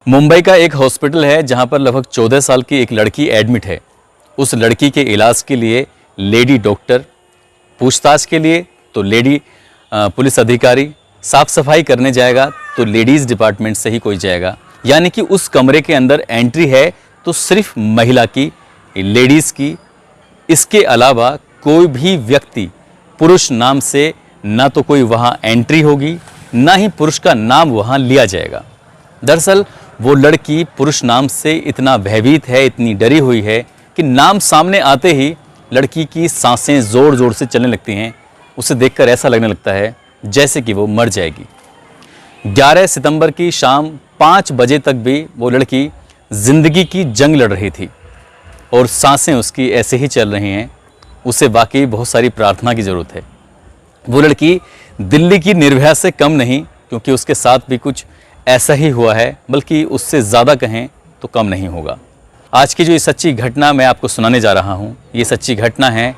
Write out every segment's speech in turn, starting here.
मुंबई का एक हॉस्पिटल है जहां पर लगभग 14 साल की एक लड़की एडमिट है। उस लड़की के इलाज के लिए लेडी डॉक्टर, पूछताछ के लिए तो लेडी पुलिस अधिकारी, साफ सफाई करने जाएगा तो लेडीज़ डिपार्टमेंट से ही कोई जाएगा। यानी कि उस कमरे के अंदर एंट्री है तो सिर्फ महिला की, लेडीज़ की। इसके अलावा कोई भी व्यक्ति पुरुष नाम से ना तो कोई वहाँ एंट्री होगी, ना ही पुरुष का नाम वहाँ लिया जाएगा। दरअसल वो लड़की पुरुष नाम से इतना भयभीत है, इतनी डरी हुई है कि नाम सामने आते ही लड़की की सांसें ज़ोर ज़ोर से चलने लगती हैं। उसे देखकर ऐसा लगने लगता है जैसे कि वो मर जाएगी। 11 सितंबर की शाम 5 बजे तक भी वो लड़की ज़िंदगी की जंग लड़ रही थी और सांसें उसकी ऐसे ही चल रही हैं। उसे वाकई बहुत सारी प्रार्थना की ज़रूरत है। वो लड़की दिल्ली की निर्भया से कम नहीं, क्योंकि उसके साथ भी कुछ ऐसा ही हुआ है, बल्कि उससे ज़्यादा कहें तो कम नहीं होगा। आज की जो ये सच्ची घटना मैं आपको सुनाने जा रहा हूँ, ये सच्ची घटना है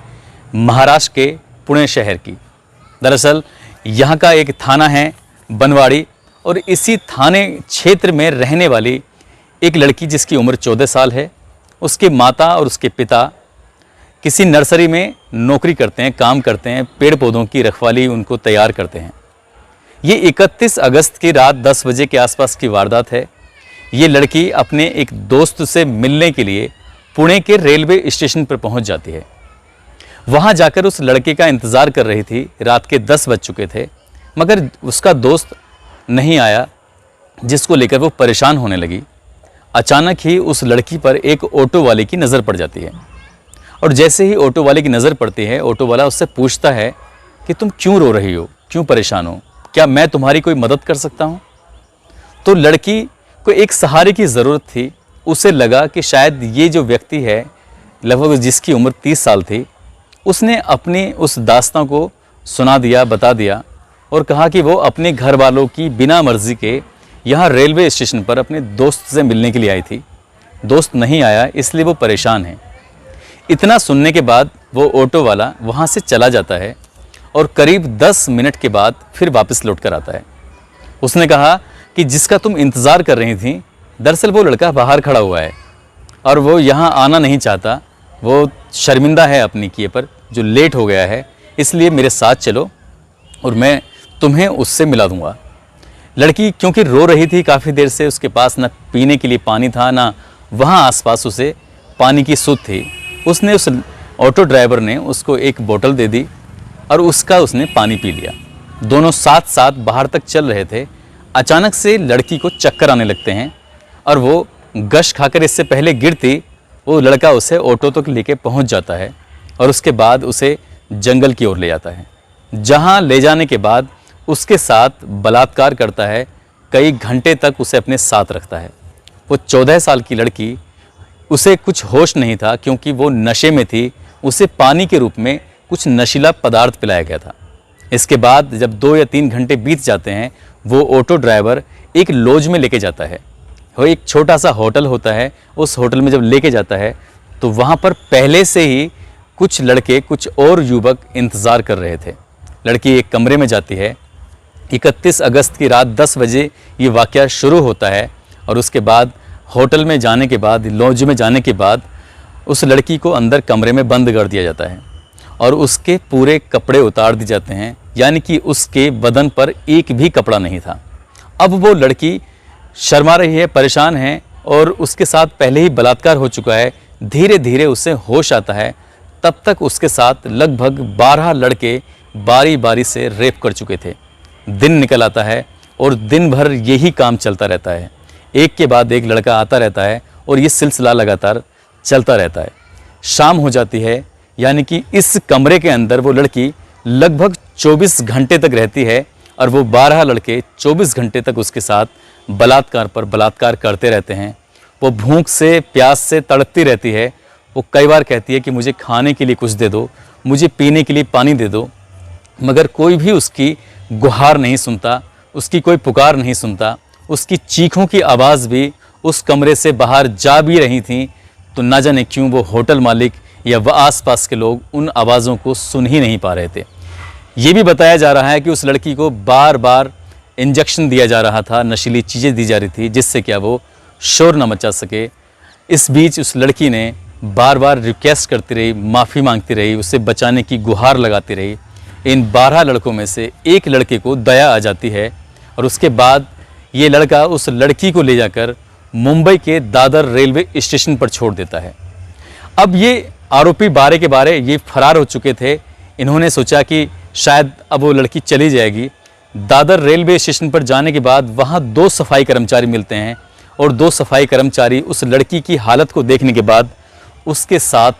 महाराष्ट्र के पुणे शहर की। दरअसल यहाँ का एक थाना है बनवाड़ी, और इसी थाने क्षेत्र में रहने वाली एक लड़की जिसकी उम्र 14 साल है, उसके माता और उसके पिता किसी नर्सरी में नौकरी करते हैं, काम करते हैं, पेड़ पौधों की रखवाली उनको तैयार करते हैं। ये 31 अगस्त की रात 10 बजे के आसपास की वारदात है। ये लड़की अपने एक दोस्त से मिलने के लिए पुणे के रेलवे स्टेशन पर पहुंच जाती है। वहां जाकर उस लड़के का इंतज़ार कर रही थी। रात के 10 बज चुके थे, मगर उसका दोस्त नहीं आया, जिसको लेकर वो परेशान होने लगी। अचानक ही उस लड़की पर एक ऑटो वाले की नज़र पड़ जाती है, और जैसे ही ऑटो वाले की नज़र पड़ती है, ऑटो वाला उससे पूछता है कि तुम क्यों रो रही हो, क्यों परेशान हो, क्या मैं तुम्हारी कोई मदद कर सकता हूँ? तो लड़की को एक सहारे की ज़रूरत थी। उसे लगा कि शायद ये जो व्यक्ति है, लगभग जिसकी उम्र 30 साल थी, उसने अपनी उस दास्तां को सुना दिया, बता दिया, और कहा कि वो अपने घर वालों की बिना मर्जी के यहाँ रेलवे स्टेशन पर अपने दोस्त से मिलने के लिए आई थी। दोस्त नहीं आया, इसलिए वो परेशान है। इतना सुनने के बाद वो ऑटो वाला वहाँ से चला जाता है, और करीब 10 मिनट के बाद फिर वापस लौट कर आता है। उसने कहा कि जिसका तुम इंतज़ार कर रही थी, दरअसल वो लड़का बाहर खड़ा हुआ है और वो यहाँ आना नहीं चाहता। वो शर्मिंदा है अपनी किए पर, जो लेट हो गया है, इसलिए मेरे साथ चलो और मैं तुम्हें उससे मिला दूंगा। लड़की क्योंकि रो रही थी काफ़ी देर से, उसके पास ना पीने के लिए पानी था, ना वहाँ आसपास उसे पानी की सुध थी। उसने उस ऑटो ड्राइवर ने उसको एक बोतल दे दी और उसने पानी पी लिया। दोनों साथ साथ बाहर तक चल रहे थे। अचानक से लड़की को चक्कर आने लगते हैं और वो गश खाकर इससे पहले गिरती, वो लड़का उसे ऑटो तक लेके पहुंच जाता है और उसके बाद उसे जंगल की ओर ले जाता है, जहां ले जाने के बाद उसके साथ बलात्कार करता है। कई घंटे तक उसे अपने साथ रखता है। वो 14 साल की लड़की, उसे कुछ होश नहीं था क्योंकि वो नशे में थी। उसे पानी के रूप में कुछ नशीला पदार्थ पिलाया गया था। इसके बाद जब 2 या 3 घंटे बीत जाते हैं, वो ऑटो ड्राइवर एक लॉज में लेके जाता है। वो एक छोटा सा होटल होता है। उस होटल में जब लेके जाता है तो वहाँ पर पहले से ही कुछ लड़के, कुछ और युवक इंतज़ार कर रहे थे। लड़की एक कमरे में जाती है। 31 अगस्त की रात 10 बजे ये वाक़या शुरू होता है, और उसके बाद होटल में जाने के बाद, लॉज में जाने के बाद, उस लड़की को अंदर कमरे में बंद कर दिया जाता है और उसके पूरे कपड़े उतार दिए जाते हैं। यानी कि उसके बदन पर एक भी कपड़ा नहीं था। अब वो लड़की शर्मा रही है, परेशान है, और उसके साथ पहले ही बलात्कार हो चुका है। धीरे धीरे उसे होश आता है। तब तक उसके साथ लगभग 12 लड़के बारी बारी से रेप कर चुके थे। दिन निकल आता है और दिन भर यही काम चलता रहता है। एक के बाद एक लड़का आता रहता है और ये सिलसिला लगातार चलता रहता है। शाम हो जाती है, यानी कि इस कमरे के अंदर वो लड़की लगभग 24 घंटे तक रहती है, और वो 12 लड़के 24 घंटे तक उसके साथ बलात्कार पर बलात्कार करते रहते हैं। वो भूख से, प्यास से तड़पती रहती है। वो कई बार कहती है कि मुझे खाने के लिए कुछ दे दो, मुझे पीने के लिए पानी दे दो, मगर कोई भी उसकी गुहार नहीं सुनता, उसकी कोई पुकार नहीं सुनता। उसकी चीखों की आवाज़ भी उस कमरे से बाहर जा भी रही थी, तो ना जाने क्यों वो होटल मालिक या वह आसपास के लोग उन आवाज़ों को सुन ही नहीं पा रहे थे। ये भी बताया जा रहा है कि उस लड़की को बार बार इंजेक्शन दिया जा रहा था, नशीली चीज़ें दी जा रही थी, जिससे क्या वो शोर न मचा सके। इस बीच उस लड़की ने बार बार रिक्वेस्ट करती रही, माफ़ी मांगती रही, उसे बचाने की गुहार लगाती रही। इन 12 लड़कों में से एक लड़के को दया आ जाती है और उसके बाद ये लड़का उस लड़की को ले जाकर मुंबई के दादर रेलवे स्टेशन पर छोड़ देता है। अब ये आरोपी 12 के 12 ये फरार हो चुके थे। इन्होंने सोचा कि शायद अब वो लड़की चली जाएगी। दादर रेलवे स्टेशन पर जाने के बाद वहाँ 2 सफाई कर्मचारी मिलते हैं और 2 सफाई कर्मचारी उस लड़की की हालत को देखने के बाद उसके साथ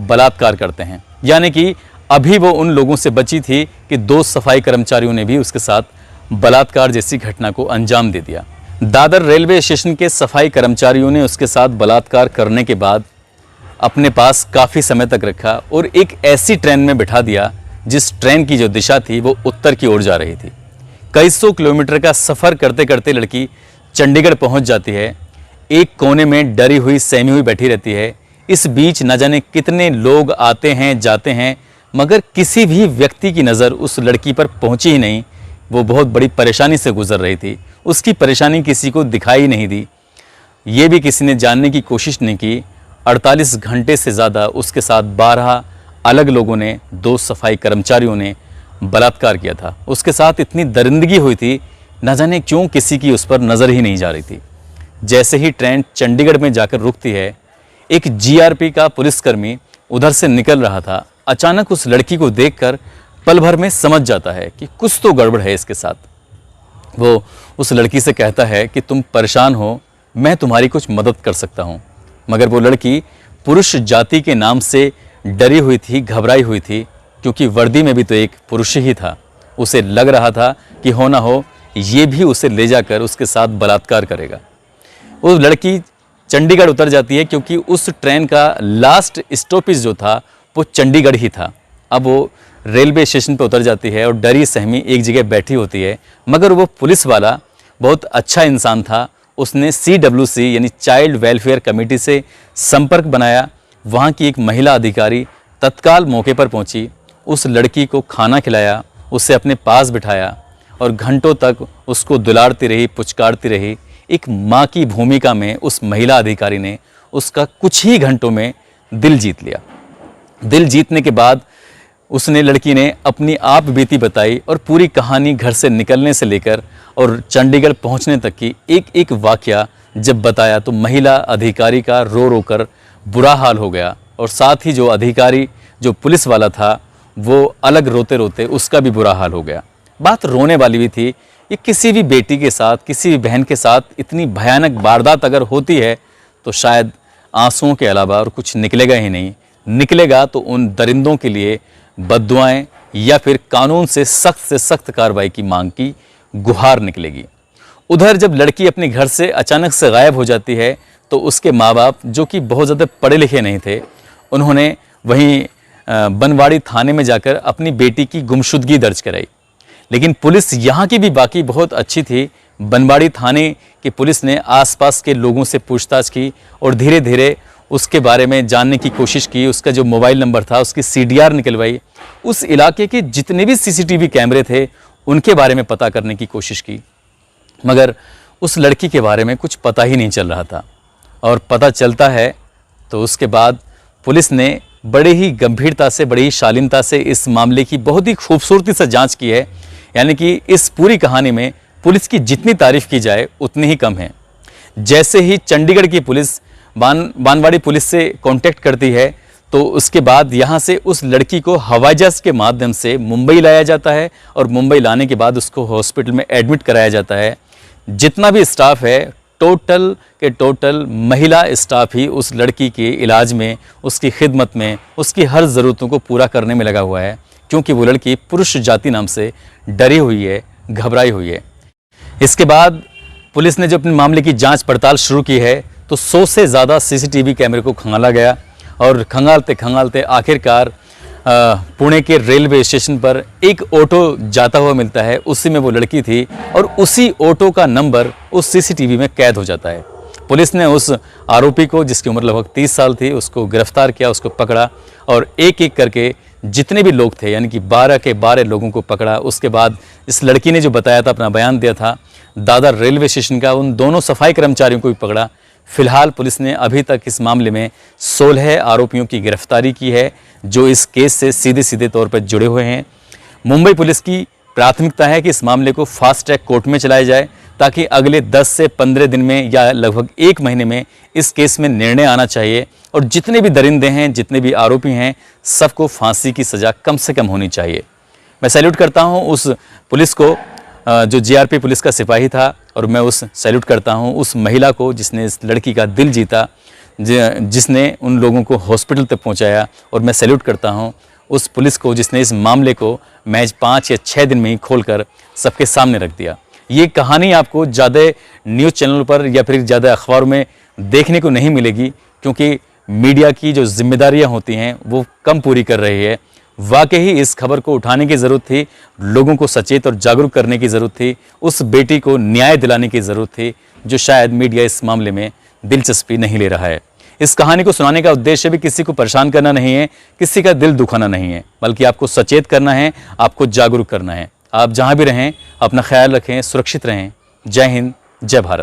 बलात्कार करते हैं। यानी कि अभी वो उन लोगों से बची थी कि 2 सफाई कर्मचारियों ने भी उसके साथ बलात्कार जैसी घटना को अंजाम दे दिया। दादर रेलवे स्टेशन के सफाई कर्मचारियों ने उसके साथ बलात्कार करने के बाद अपने पास काफ़ी समय तक रखा और एक ऐसी ट्रेन में बिठा दिया जिस ट्रेन की जो दिशा थी वो उत्तर की ओर जा रही थी। कई सौ किलोमीटर का सफ़र करते करते लड़की चंडीगढ़ पहुंच जाती है। एक कोने में डरी हुई सहमी हुई बैठी रहती है। इस बीच न जाने कितने लोग आते हैं जाते हैं, मगर किसी भी व्यक्ति की नज़र उस लड़की पर पहुंची ही नहीं। वो बहुत बड़ी परेशानी से गुजर रही थी। उसकी परेशानी किसी को दिखाई नहीं दी। ये भी किसी ने जानने की कोशिश नहीं की। 48 घंटे से ज़्यादा उसके साथ 12 अलग लोगों ने, 2 सफाई कर्मचारियों ने बलात्कार किया था। उसके साथ इतनी दरिंदगी हुई थी, न जाने क्यों किसी की उस पर नज़र ही नहीं जा रही थी। जैसे ही ट्रेन चंडीगढ़ में जाकर रुकती है, एक जीआरपी का पुलिसकर्मी उधर से निकल रहा था। अचानक उस लड़की को देखकर पल भर में समझ जाता है कि कुछ तो गड़बड़ है इसके साथ। वो उस लड़की से कहता है कि तुम परेशान हो, मैं तुम्हारी कुछ मदद कर सकता हूँ। मगर वो लड़की पुरुष जाति के नाम से डरी हुई थी, घबराई हुई थी, क्योंकि वर्दी में भी तो एक पुरुष ही था। उसे लग रहा था कि हो ना हो ये भी उसे ले जाकर उसके साथ बलात्कार करेगा। वो लड़की चंडीगढ़ उतर जाती है, क्योंकि उस ट्रेन का लास्ट स्टॉपेज जो था वो चंडीगढ़ ही था। अब वो रेलवे स्टेशन पर उतर जाती है और डरी सहमी एक जगह बैठी होती है। मगर वो पुलिस वाला बहुत अच्छा इंसान था। उसने CWC यानी चाइल्ड वेलफेयर कमेटी से संपर्क बनाया। वहाँ की एक महिला अधिकारी तत्काल मौके पर पहुँची, उस लड़की को खाना खिलाया, उसे अपने पास बिठाया और घंटों तक उसको दुलारती रही, पुचकारती रही। एक माँ की भूमिका में उस महिला अधिकारी ने उसका कुछ ही घंटों में दिल जीत लिया। दिल जीतने के बाद उसने, लड़की ने अपनी आप बीती बताई और पूरी कहानी घर से निकलने से लेकर और चंडीगढ़ पहुंचने तक की एक एक वाकया जब बताया तो महिला अधिकारी का रो रो कर बुरा हाल हो गया। और साथ ही जो अधिकारी, जो पुलिस वाला था, वो अलग रोते रोते उसका भी बुरा हाल हो गया। बात रोने वाली भी थी। ये किसी भी बेटी के साथ, किसी भी बहन के साथ इतनी भयानक वारदात अगर होती है तो शायद आंसुओं के अलावा और कुछ निकलेगा ही नहीं। निकलेगा तो उन दरिंदों के लिए बद्दुआएं या फिर कानून से सख्त कार्रवाई की मांग की गुहार निकलेगी। उधर जब लड़की अपने घर से अचानक से गायब हो जाती है तो उसके माँ बाप, जो कि बहुत ज़्यादा पढ़े लिखे नहीं थे, उन्होंने वहीं बनवाड़ी थाने में जाकर अपनी बेटी की गुमशुदगी दर्ज कराई। लेकिन पुलिस यहाँ की भी बाकी बहुत अच्छी थी। बनवाड़ी थाने की पुलिस ने आसपास के लोगों से पूछताछ की और धीरे धीरे उसके बारे में जानने की कोशिश की। उसका जो मोबाइल नंबर था उसकी CDR निकलवाई। उस इलाके के जितने भी CCTV कैमरे थे उनके बारे में पता करने की कोशिश की, मगर उस लड़की के बारे में कुछ पता ही नहीं चल रहा था। और पता चलता है तो उसके बाद पुलिस ने बड़े ही गंभीरता से, बड़ी ही शालीनता से इस मामले की बहुत ही खूबसूरती से जांच की है। यानी कि इस पूरी कहानी में पुलिस की जितनी तारीफ की जाए उतनी ही कम है। जैसे ही चंडीगढ़ की पुलिस बानवाड़ी पुलिस से कांटेक्ट करती है तो उसके बाद यहाँ से उस लड़की को हवाई जहाज़ के माध्यम से मुंबई लाया जाता है और मुंबई लाने के बाद उसको हॉस्पिटल में एडमिट कराया जाता है। जितना भी स्टाफ है, टोटल के टोटल महिला स्टाफ ही उस लड़की के इलाज में, उसकी खिदमत में, उसकी हर ज़रूरतों को पूरा करने में लगा हुआ है, क्योंकि वो लड़की पुरुष जाति नाम से डरी हुई है, घबराई हुई है। इसके बाद पुलिस ने जो अपने मामले की जांच पड़ताल शुरू की है तो 100 से ज़्यादा CCTV कैमरे को खंगाला गया और खंगालते खंगालते आखिरकार पुणे के रेलवे स्टेशन पर एक ऑटो जाता हुआ मिलता है। उसी में वो लड़की थी और उसी ऑटो का नंबर उस CCTV में कैद हो जाता है। पुलिस ने उस आरोपी को, जिसकी उम्र लगभग 30 साल थी, उसको गिरफ्तार किया, उसको पकड़ा और एक एक करके जितने भी लोग थे, यानी कि 12 के 12 लोगों को पकड़ा। उसके बाद इस लड़की ने जो बताया था, अपना बयान दिया था, दादर रेलवे स्टेशन का उन दोनों सफाई कर्मचारियों को भी पकड़ा। फिलहाल पुलिस ने अभी तक इस मामले में 16 आरोपियों की गिरफ्तारी की है जो इस केस से सीधे सीधे तौर पर जुड़े हुए हैं। मुंबई पुलिस की प्राथमिकता है कि इस मामले को फास्ट ट्रैक कोर्ट में चलाया जाए ताकि अगले 10 से 15 दिन में या लगभग 1 महीने में इस केस में निर्णय आना चाहिए और जितने भी दरिंदे हैं, जितने भी आरोपी हैं, सबको फांसी की सज़ा कम से कम होनी चाहिए। मैं सैल्यूट करता हूं उस पुलिस को जो जीआरपी पुलिस का सिपाही था, और मैं सैल्यूट करता हूं उस महिला को जिसने इस लड़की का दिल जीता, जिसने उन लोगों को हॉस्पिटल तक पहुंचाया। और मैं सैल्यूट करता हूं उस पुलिस को जिसने इस मामले को महज 5 या 6 दिन में ही खोलकर सबके सामने रख दिया। ये कहानी आपको ज़्यादा न्यूज़ चैनल पर या फिर ज़्यादा अखबारों में देखने को नहीं मिलेगी, क्योंकि मीडिया की जो जिम्मेदारियां होती हैं वो कम पूरी कर रही है। वाकई ही इस खबर को उठाने की ज़रूरत थी, लोगों को सचेत और जागरूक करने की ज़रूरत थी, उस बेटी को न्याय दिलाने की ज़रूरत थी, जो शायद मीडिया इस मामले में दिलचस्पी नहीं ले रहा है। इस कहानी को सुनाने का उद्देश्य भी किसी को परेशान करना नहीं है, किसी का दिल दुखाना नहीं है, बल्कि आपको सचेत करना है, आपको जागरूक करना है। आप जहां भी रहें अपना ख्याल रखें, सुरक्षित रहें। जय हिंद, जय भारत।